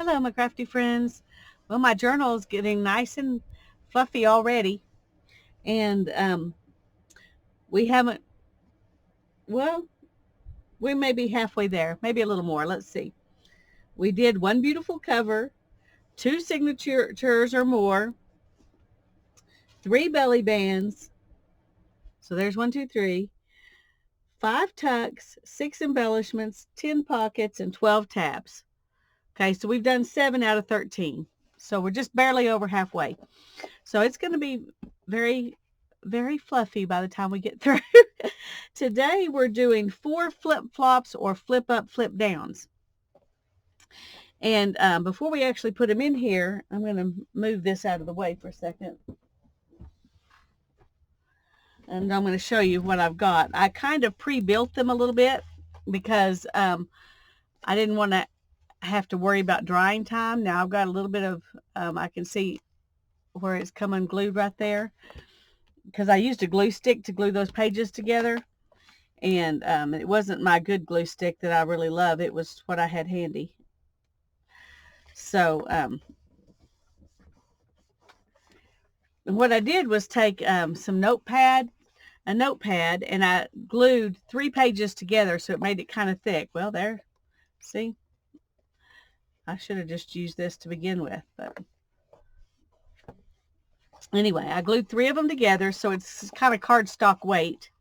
Hello, my crafty friends. Well, my journal is getting nice and fluffy already, and we haven't. Well, we may be halfway there, maybe a little more. Let's see. We did one beautiful cover, two signatures or more, three belly bands. So there's one, two, three. Five tucks, six embellishments, 10 pockets, and 12 tabs. Okay, so we've done 7 out of 13. So we're just barely over halfway. So it's going to be very, very fluffy by the time we get through. Today we're doing 4 flip-flops or flip-up, flip-downs. And before we actually put them in here, I'm going to move this out of the way for a second. And I'm going to show you what I've got. I kind of pre-built them a little bit because I didn't want to have to worry about drying time. Now I've got a little bit of, I can see where it's come unglued right there, because I used a glue stick to glue those pages together, and it wasn't my good glue stick that I really love. It was what I had handy. So what I did was take a notepad, and I glued 3 pages together, so it made it kind of thick. Well, there, see, I should have just used this to begin with, but anyway, I glued 3 of them together, so it's kind of cardstock weight.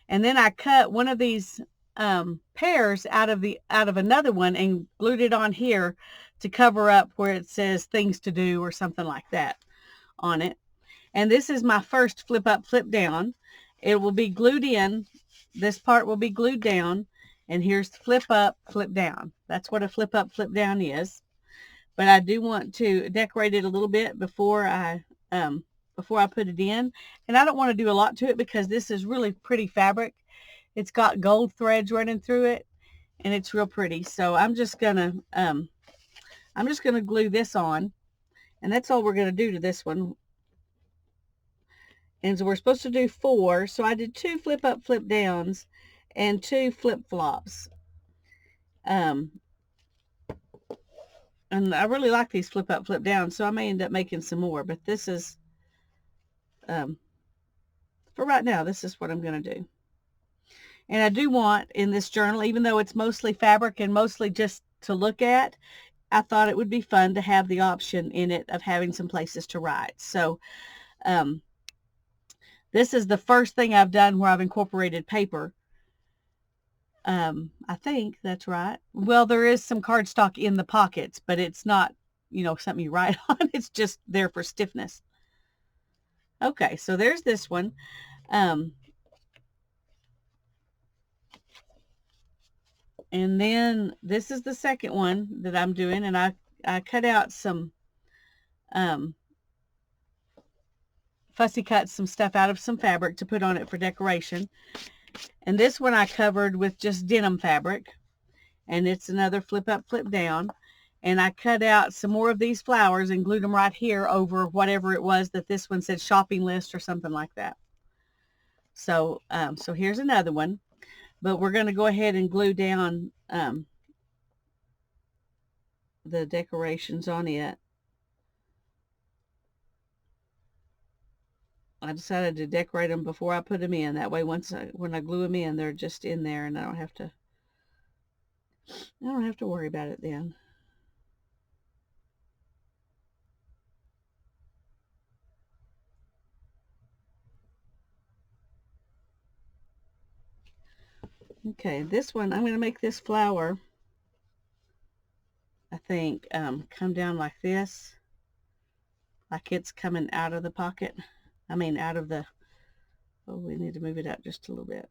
And then I cut one of these pairs out of another one and glued it on here to cover up where it says things to do or something like that on it. And this is my first flip up, flip down. It will be glued in. This part will be glued down. And here's the flip up, flip down. That's what a flip up, flip down is. But I do want to decorate it a little bit before I put it in. And I don't want to do a lot to it because this is really pretty fabric. It's got gold threads running through it, and it's real pretty. So I'm just gonna glue this on, and that's all we're gonna do to this one. And so we're supposed to do 4. So I did 2 flip up, flip downs, and 2 flip flops. And I really like these flip up, flip downs, so I may end up making some more. But this is, for right now, this is what I'm gonna do. And I do want in this journal, even though it's mostly fabric and mostly just to look at, I thought it would be fun to have the option in it of having some places to write. So this is the first thing I've done where I've incorporated paper. I think that's right. Well, there is some cardstock in the pockets, but it's not, something you write on. It's just there for stiffness. Okay, so there's this one. And then this is the second one that I'm doing, and I cut out some, fussy cut some stuff out of some fabric to put on it for decoration. And this one I covered with just denim fabric, and it's another flip up, flip down. And I cut out some more of these flowers and glued them right here over whatever it was that this one said shopping list or something like that. So, so here's another one, but we're going to go ahead and glue down the decorations on it. I decided to decorate them before I put them in. That way, when I glue them in, they're just in there, and I don't have to worry about it then. Okay, this one, I'm going to make this flower, I think, come down like this, like it's coming out of the pocket. I mean, out of the, oh, we need to move it out just a little bit.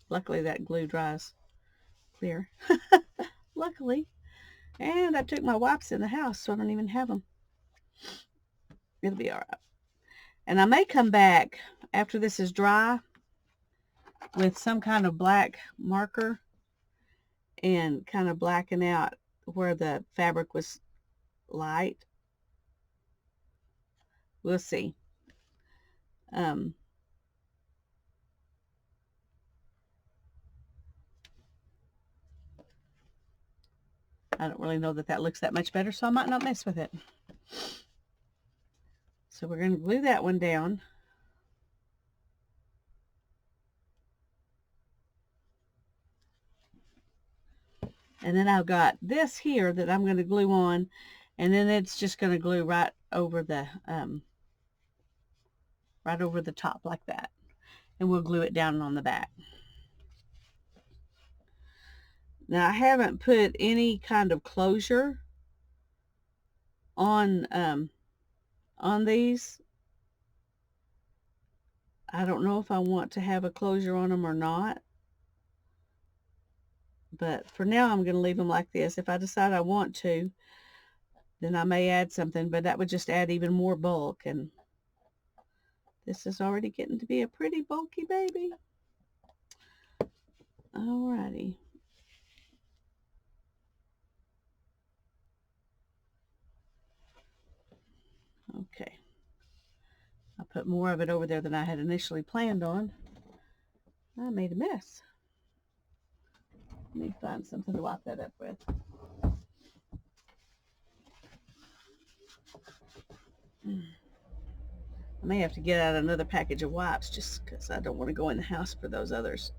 Luckily, that glue dries clear. Luckily. And I took my wipes in the house, so I don't even have them. It'll be all right. And I may come back after this is dry with some kind of black marker and kind of blacken out where the fabric was light. We'll see. I don't really know that that looks that much better, so I might not mess with it. So we're going to glue that one down. And then I've got this here that I'm going to glue on, and then it's just going to glue right over the top like that. And we'll glue it down on the back. Now I haven't put any kind of closure on these. I don't know if I want to have a closure on them or not. But for now, I'm going to leave them like this. If I decide I want to, then I may add something, but that would just add even more bulk. And this is already getting to be a pretty bulky baby. Alrighty. Okay. I put more of it over there than I had initially planned on. I made a mess. Let me find something to wipe that up with. I may have to get out another package of wipes just because I don't want to go in the house for those others.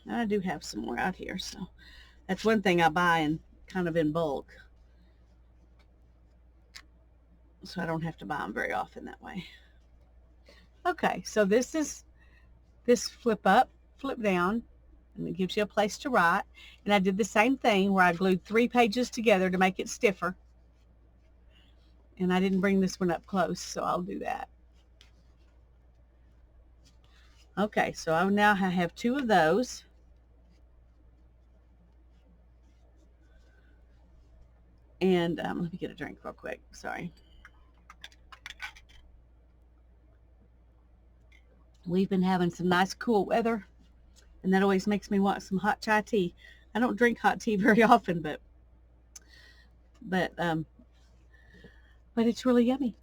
I do have some more out here, so that's one thing I buy in kind of in bulk. So I don't have to buy them very often that way. Okay, so this is this flip up, flip down, and it gives you a place to write. And I did the same thing where I glued 3 pages together to make it stiffer. And I didn't bring this one up close, so I'll do that. Okay, so I now have 2 of those. And let me get a drink real quick, sorry. We've been having some nice cool weather, and that always makes me want some hot chai tea. I don't drink hot tea very often, but it's really yummy.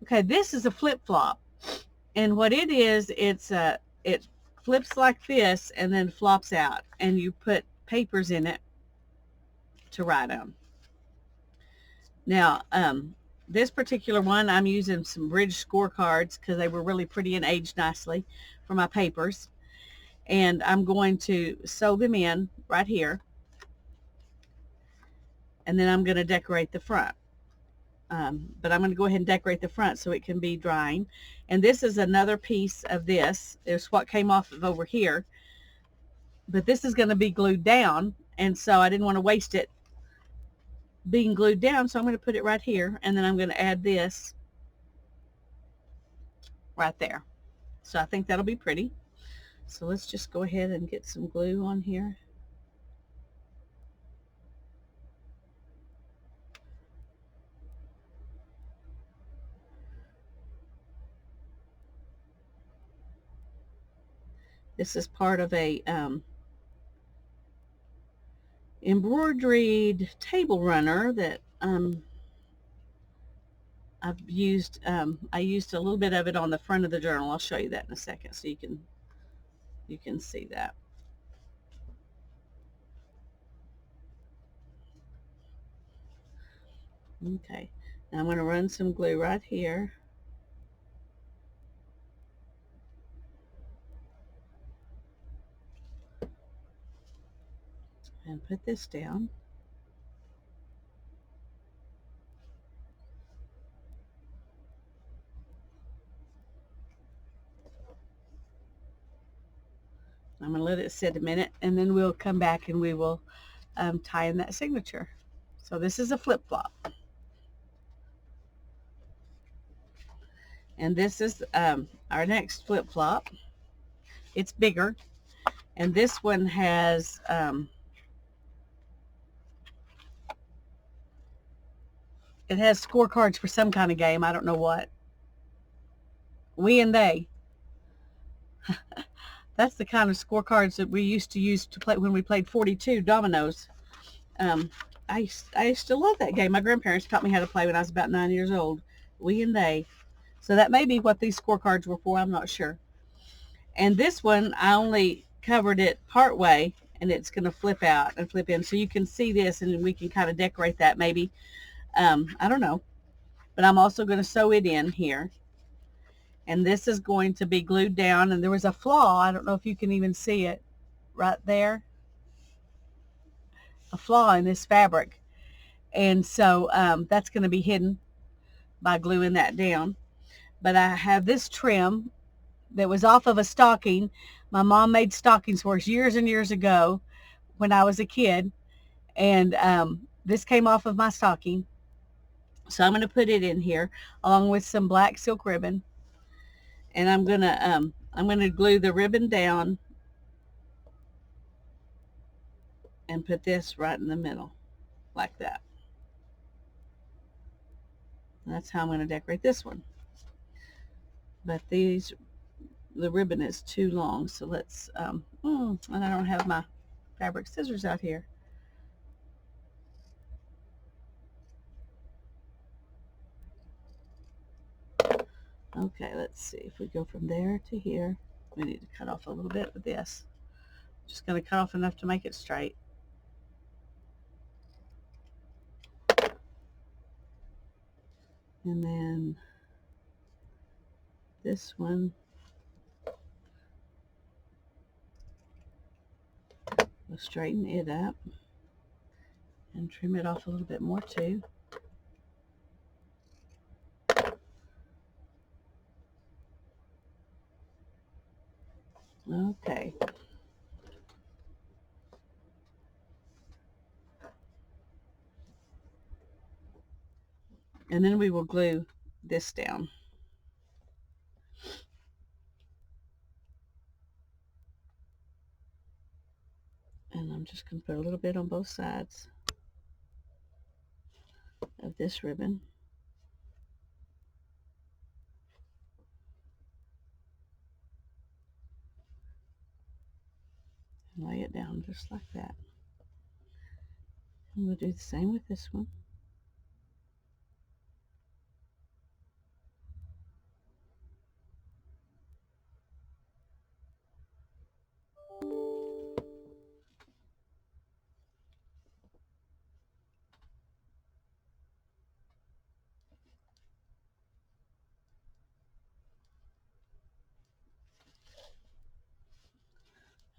Okay, this is a flip-flop, and what it is, it flips like this and then flops out, and you put papers in it to write on. Now, this particular one, I'm using some bridge scorecards because they were really pretty and aged nicely for my papers. And I'm going to sew them in right here. And then I'm going to decorate the front. But I'm going to go ahead and decorate the front so it can be drying. And this is another piece of this. It's what came off of over here. But this is going to be glued down. And so I didn't want to waste it being glued down, so I'm going to put it right here, and then I'm going to add this right there. So I think that'll be pretty. So let's just go ahead and get some glue on here. This is part of a embroidered table runner that I've used. I used a little bit of it on the front of the journal. I'll show you that in a second so you can see that. Okay, now I'm going to run some glue right here. And put this down. I'm going to let it sit a minute, and then we'll come back and we will tie in that signature. So this is a flip-flop. And this is our next flip-flop. It's bigger. And this one has it has scorecards for some kind of game. I don't know what. We and they. That's the kind of scorecards that we used to use to play when we played 42 dominoes. I used to love that game. My grandparents taught me how to play when I was about 9 years old. We and they. So that may be what these scorecards were for. I'm not sure. And this one, I only covered it part way, and it's going to flip out and flip in. So you can see this, and we can kind of decorate that maybe. I don't know. But I'm also going to sew it in here. And this is going to be glued down. And there was a flaw. I don't know if you can even see it right there. A flaw in this fabric. And so that's going to be hidden by gluing that down. But I have this trim that was off of a stocking. My mom made stockings for us years and years ago when I was a kid. And this came off of my stocking. So I'm going to put it in here along with some black silk ribbon. And I'm going to glue the ribbon down and put this right in the middle like that. And that's how I'm going to decorate this one. But the ribbon is too long, so let's, and I don't have my fabric scissors out here. Okay, let's see. If we go from there to here, we need to cut off a little bit with this. Just going to cut off enough to make it straight. And then this one, we'll straighten it up and trim it off a little bit more too. Okay. And then we will glue this down. And I'm just going to put a little bit on both sides of this ribbon. And lay it down just like that. And we'll do the same with this one.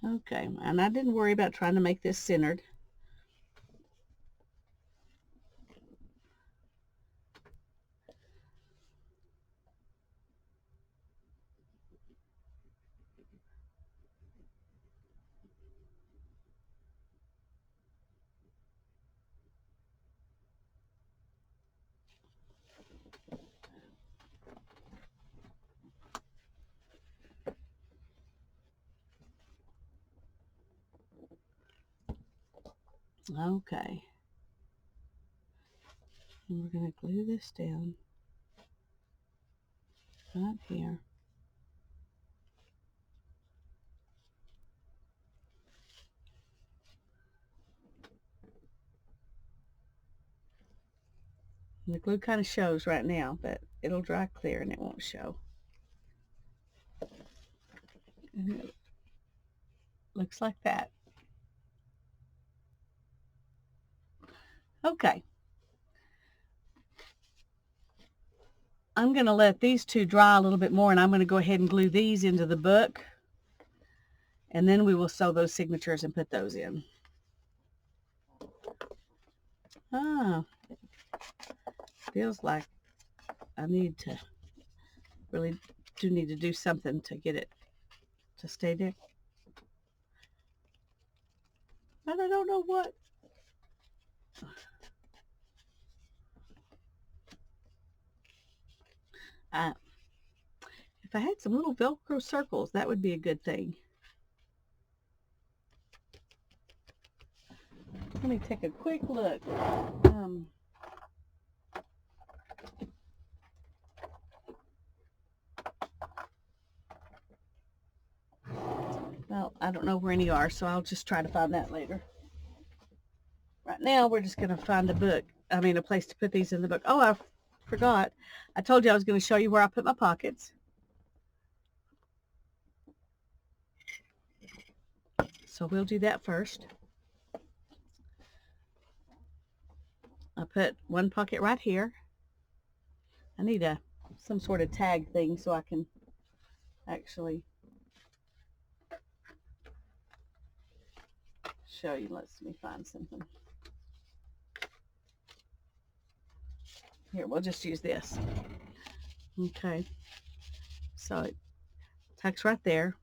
Okay, and I didn't worry about trying to make this centered. Okay. And we're going to glue this down right here. And the glue kind of shows right now, but it'll dry clear and it won't show. And it looks like that. Okay. I'm going to let these two dry a little bit more, and I'm going to go ahead and glue these into the book. And then we will sew those signatures and put those in. Ah, feels like I need to, really do need to do something to get it to stay there. But I don't know what. If I had some little Velcro circles, that would be a good thing. Let me take a quick look. Well, I don't know where any are, so I'll just try to find that later. Right now, we're just going to find a place to put these in the book. Oh, I forgot. I told you I was going to show you where I put my pockets. So we'll do that first. I put one pocket right here. I need some sort of tag thing so I can actually show you. Let me find something. Here, we'll just use this. Okay. So it tucks right there.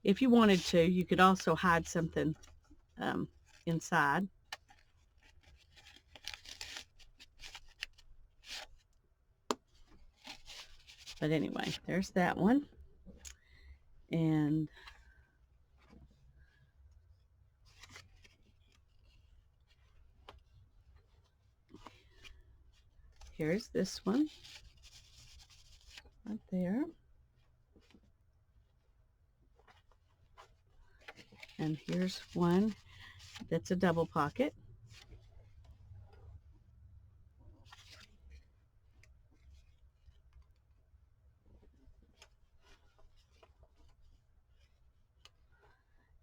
If you wanted to, you could also hide something inside. But anyway, there's that one. And here's this one right there. And here's one that's a double pocket.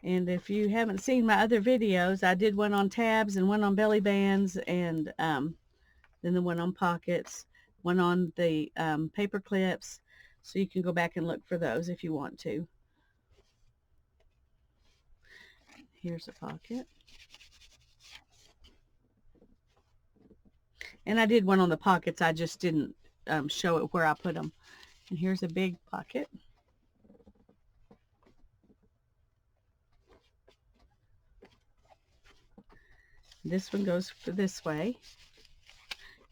And if you haven't seen my other videos, I did one on tabs and one on belly bands, and then the one on pockets, one on the paper clips. So you can go back and look for those if you want to. Here's a pocket. And I did one on the pockets. I just didn't show it where I put them. And here's a big pocket. This one goes for this way.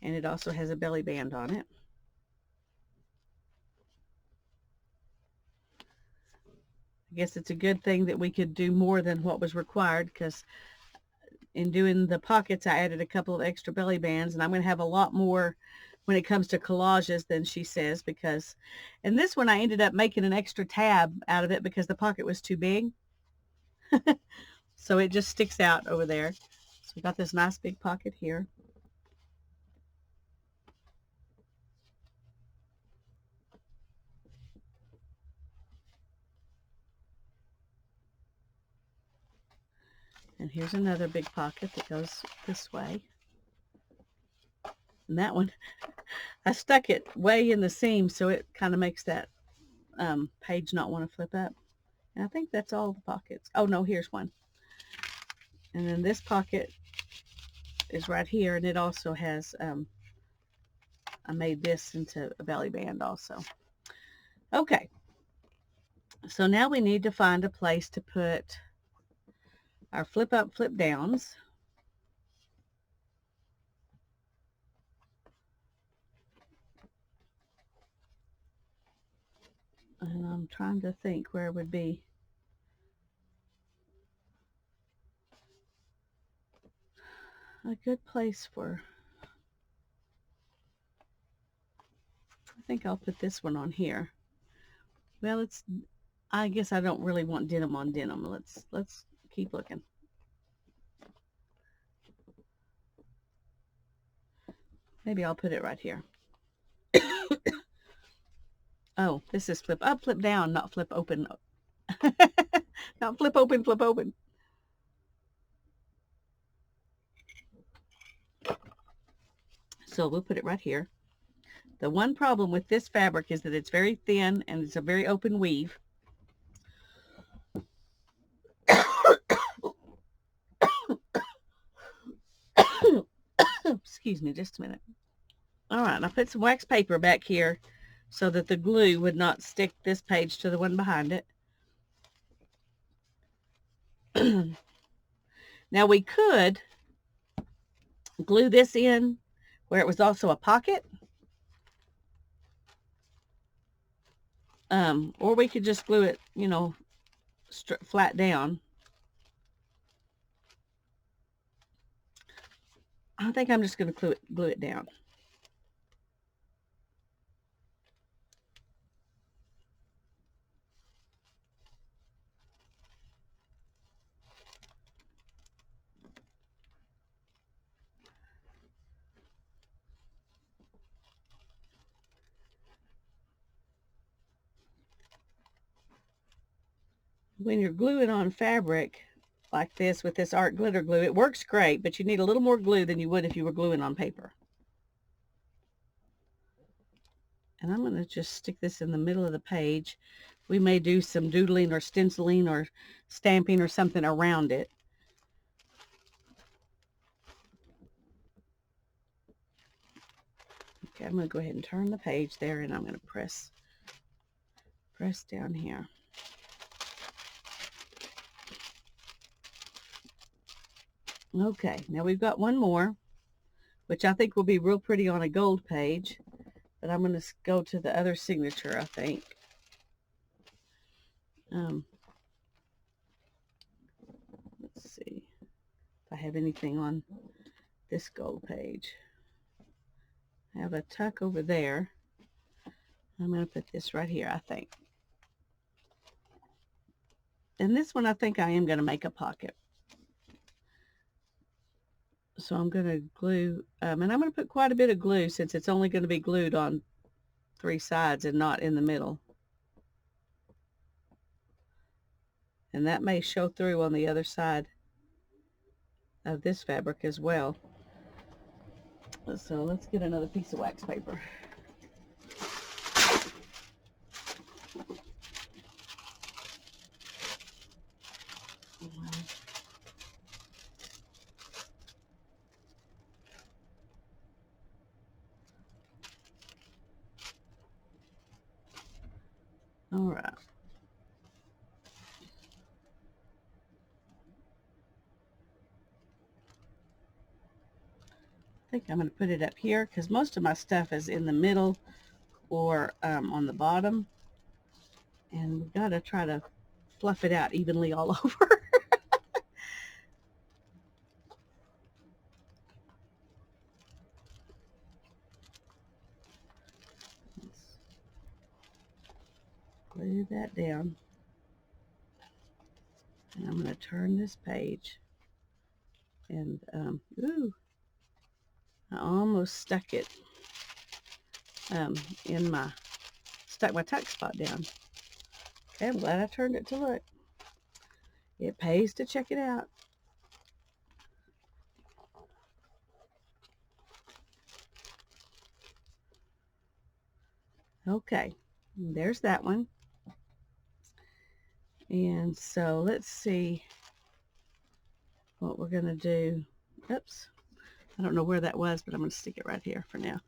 And it also has a belly band on it. I guess it's a good thing that we could do more than what was required, because in doing the pockets, I added a couple of extra belly bands, and I'm going to have a lot more when it comes to collages than she says, because, and this one I ended up making an extra tab out of it because the pocket was too big. So it just sticks out over there. So we got this nice big pocket here. And here's another big pocket that goes this way. And that one, I stuck it way in the seam, so it kind of makes that page not want to flip up. And I think that's all the pockets. Oh no, here's one. And then this pocket is right here, and it also has, I made this into a belly band also. Okay, so now we need to find a place to put our flip up, flip downs. And I'm trying to think where it would be. A good place for, I think I'll put this one on here. Well, it's, I guess I don't really want denim on denim. Let's keep looking. Maybe I'll put it right here. Oh, this is flip up, flip down, not flip open. Not flip open, flip open. So we'll put it right here. The one problem with this fabric is that it's very thin and it's a very open weave. Excuse me just a minute. All right, I put some wax paper back here so that the glue would not stick this page to the one behind it. Now we could glue this in where it was also a pocket. Or we could just glue it, you know, flat down. I think I'm just going to glue it down. When you're gluing on fabric, like this with this art glitter glue. It works great, but you need a little more glue than you would if you were gluing on paper. And I'm going to just stick this in the middle of the page. We may do some doodling or stenciling or stamping or something around it. Okay, I'm going to go ahead and turn the page there, and I'm going to press down here. Okay, now we've got one more, which I think will be real pretty on a gold page, but I'm going to go to the other signature, I think. Let's see if I have anything on this gold page. I have a tuck over there. I'm going to put this right here, I think. And this one, I think I am going to make a pocket. So I'm going to glue, and I'm going to put quite a bit of glue since it's only going to be glued on 3 sides and not in the middle. And that may show through on the other side of this fabric as well. So let's get another piece of wax paper. All right. I think I'm going to put it up here because most of my stuff is in the middle or on the bottom. And we've got to try to fluff it out evenly all over. Let's glue that down. And I'm going to turn this page. And, ooh, I almost stuck it stuck my tuck spot down. Okay, I'm glad I turned it to look. It pays to check it out. Okay, there's that one. And so let's see what we're going to do. Oops, I don't know where that was, but I'm going to stick it right here for now.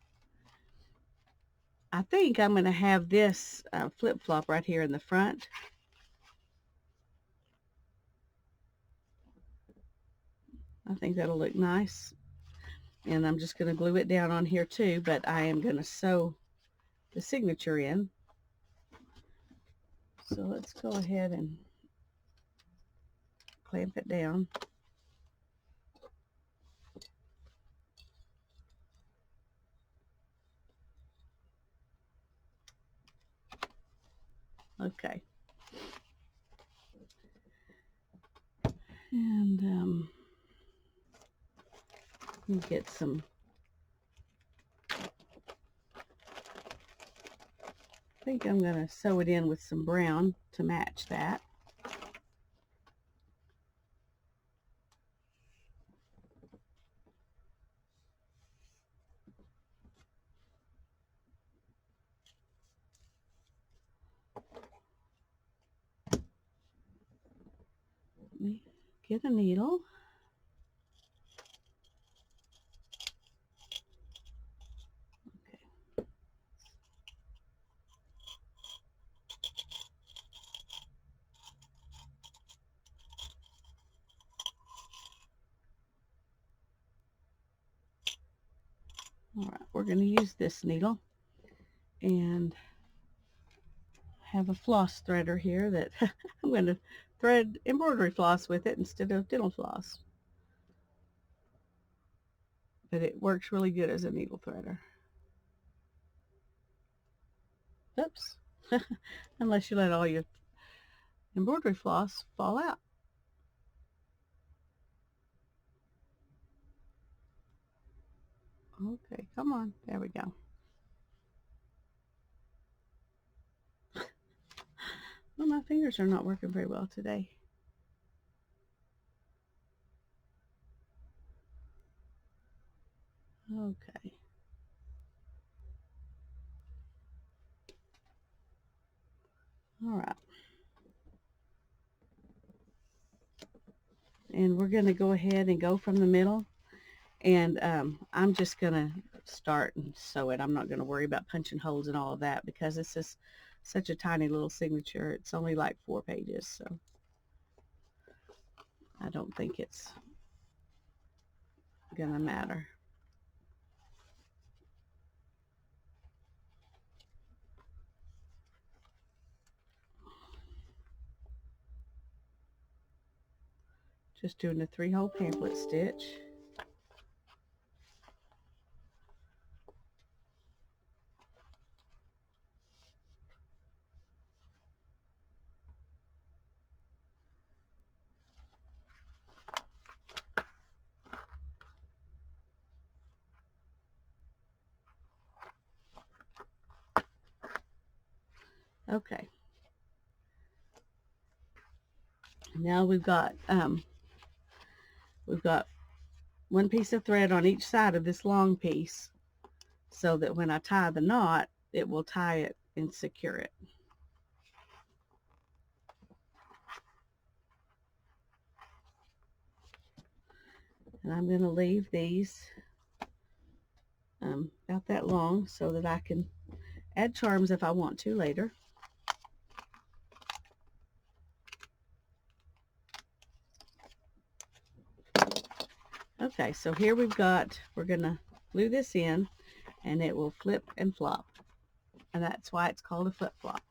I think I'm going to have this flip-flop right here in the front. I think that'll look nice. And I'm just going to glue it down on here too, but I am going to sew the signature in. So let's go ahead and clamp it down. Okay. And get some I think I'm going to sew it in with some brown to match that. Let me get a needle. Okay. All right, we're going to use this needle and have a floss threader here that I'm going to thread embroidery floss with it instead of dental floss. But it works really good as a needle threader. Oops. Unless you let all your embroidery floss fall out. Okay, come on. There we go. Well, my fingers are not working very well today. Okay. All right. And we're going to go ahead and go from the middle. And I'm just going to start and sew it. I'm not going to worry about punching holes and all of that because it's just such a tiny little signature. It's only like 4 pages, so I don't think it's going to matter. Just doing a 3-hole pamphlet stitch. Okay. Now we've got one piece of thread on each side of this long piece so that when I tie the knot, it will tie it and secure it. And I'm going to leave these about that long so that I can add charms if I want to later. Okay, so here we're going to glue this in and it will flip and flop. And that's why it's called a flip flop.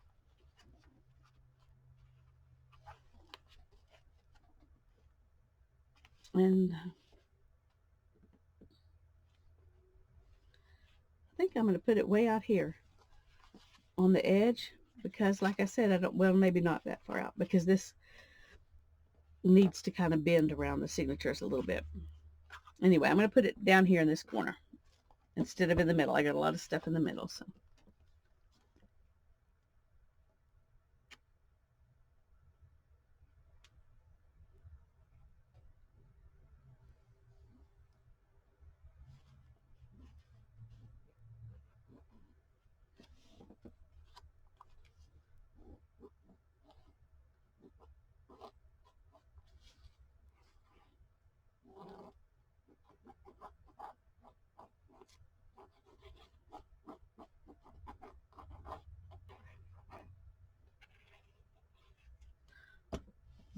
And I think I'm going to put it way out here on the edge because like I said, I don't, well, maybe not that far out because this needs to kind of bend around the signatures a little bit. Anyway, I'm going to put it down here in this corner instead of in the middle. I got a lot of stuff in the middle, so.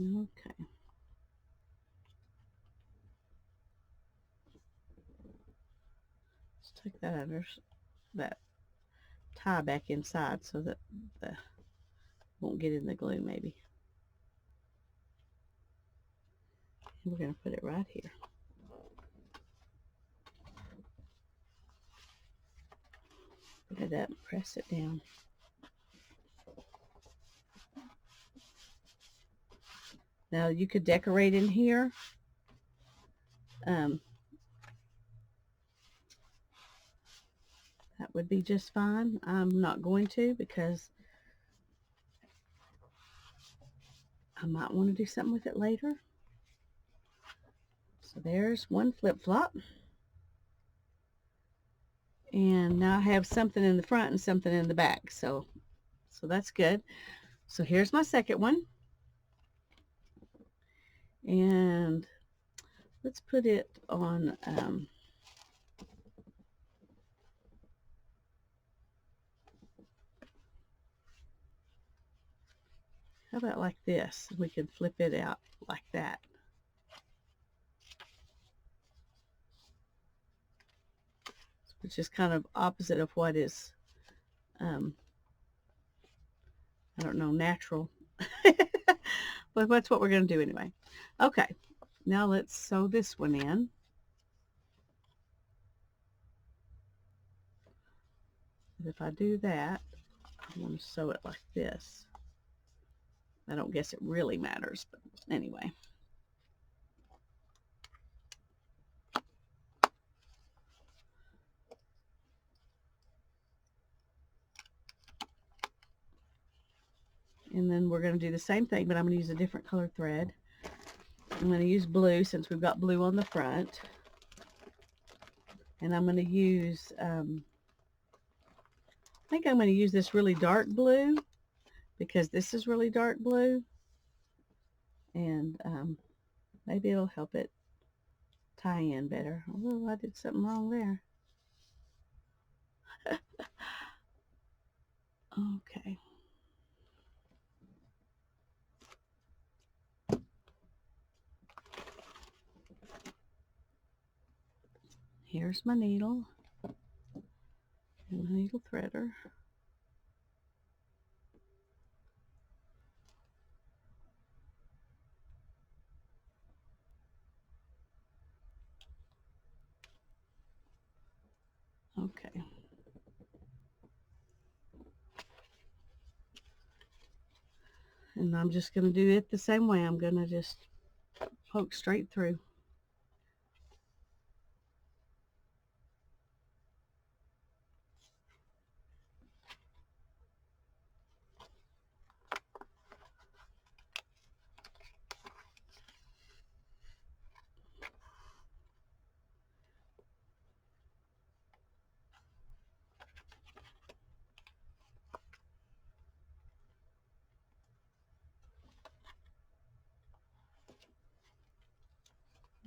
Okay. Let's take that under that tie back inside so that the won't get in the glue maybe. And we're going to put it right here. Put it up, press it down. Now you could decorate in here. That would be just fine. I'm not going to because I might want to do something with it later. So there's one flip-flop. And now I have something in the front and something in the back. So that's good. So here's my second one. And let's put it on how about like this? We can flip it out like that. Which is kind of opposite of what is, I don't know, natural. But that's what we're going to do anyway. Okay, now let's sew this one in. If I do that, I'm going to sew it like this. I don't guess it really matters, but anyway. And then we're going to do the same thing, but I'm going to use a different color thread. I'm going to use blue since we've got blue on the front. And I'm going to use, I think I'm going to use this really dark blue because this is really dark blue. And maybe it'll help it tie in better. Oh, I did something wrong there. Okay. Here's my needle and my needle threader. Okay. And I'm just going to do it the same way. I'm going to just poke straight through.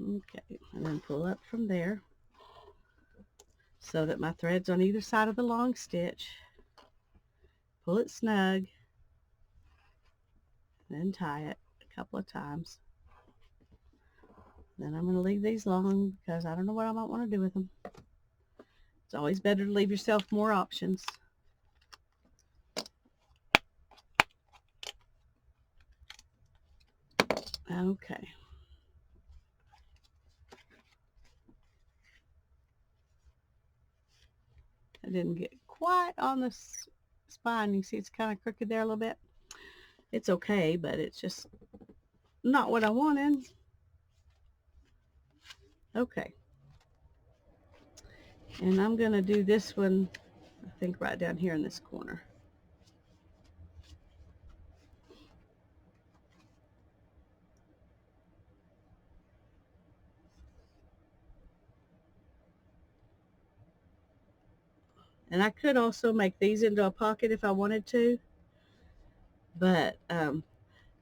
Okay, and then pull up from there so that my thread's on either side of the long stitch. Pull it snug, then tie it a couple of times. Then I'm going to leave these long because I don't know what I might want to do with them. It's always better to leave yourself more options. Okay. I didn't get quite on the spine. You see it's kind of crooked there a little bit. It's okay, but it's just not what I wanted. Okay. And I'm going to do this one, I think right down here in this corner. And I could also make these into a pocket if I wanted to, but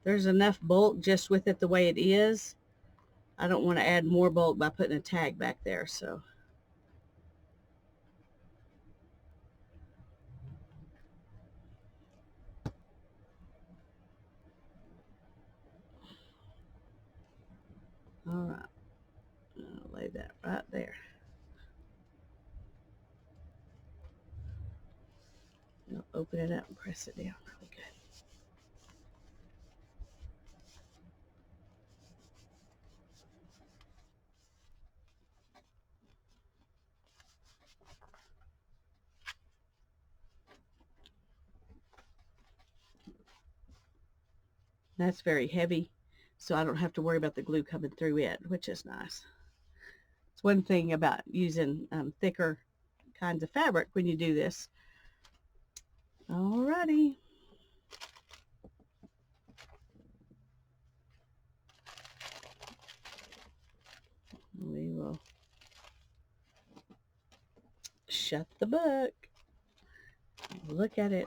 there's enough bulk just with it the way it is. I don't want to add more bulk by putting a tag back there, so. All right, I'll lay that right there. I'll open it up and press it down really good. That's very heavy, so I don't have to worry about the glue coming through it, which is nice. It's one thing about using thicker kinds of fabric when you do this. Alrighty. We will shut the book. Look at it.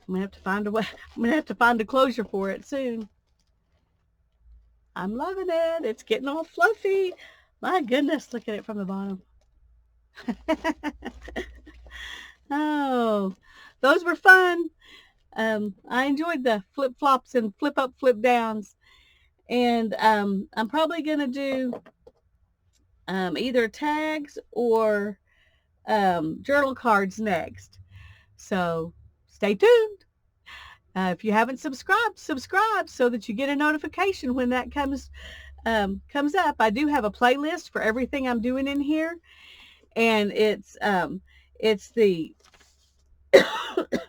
I'm gonna have to find a way. I'm gonna have to find a closure for it soon. I'm loving it. It's getting all fluffy. My goodness, look at it from the bottom. Oh, those were fun. I enjoyed the flip flops and flip up, flip downs. And I'm probably gonna do either tags or journal cards next. So stay tuned. If you haven't subscribed, subscribe so that you get a notification when that comes up. I do have a playlist for everything I'm doing in here, and it's the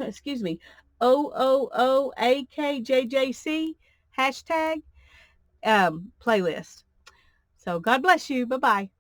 excuse me, OOOAKJJC hashtag playlist. So God bless you. Bye bye.